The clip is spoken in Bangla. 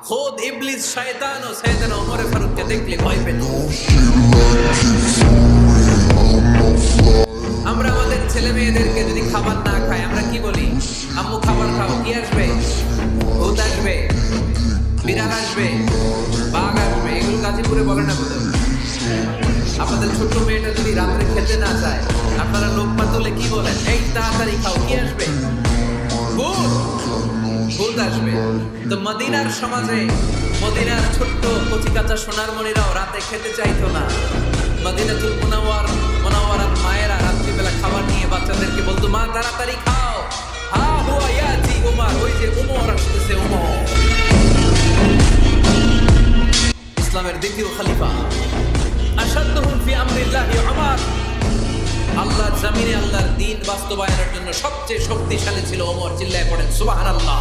খোদ ইবলিস শয়তান ও শয়তান ওমর ফারুককে দেখলে ভয় পেত। আমরা আমাদের ছেলে মেয়েদেরকে যদি খাবার না খাই আমরা কি বলি? আম্মু খাবার খাও। কি আসবে? ভূত আসবে, বিড়াল আসবে, বাঘ আসবে। এগুলো গাজীপুরে বলে না বলে। আপনাদের ছোট্ট মেয়েটা যদি রাত্রে খেতে না চায় আপনারা লোকমা তুলে কি বলেন? এই তাড়াতাড়ি খাও, কি আসবে? ভূত, ভূত আসবে। তো মদিনার সমাজে মদিনার ছোট্ট কচি কাঁচা সোনার মণিরাও রাতে খেতে চাইতো না। মদিনাতুল মুনাওয়ারার মায়েরা রাত্রিবেলা খাবার নিয়ে বাচ্চাদেরকে বলতো, মা তাড়াতাড়ি খাও, হা হুয়া ইয়াতি উমর, ওই যে উমর আসতেছে উমর। ইসলামের দ্বিতীয় খলিফা আশাদ্দুহুম ফি আমরিল্লাহি উমর। আল্লাহর জমিনে আল্লাহর দ্বীন বাস্তবায়নের জন্য সবচেয়ে শক্তিশালী ছিল ওমর। চিল্লায় পড়েন সুবহানাল্লাহ।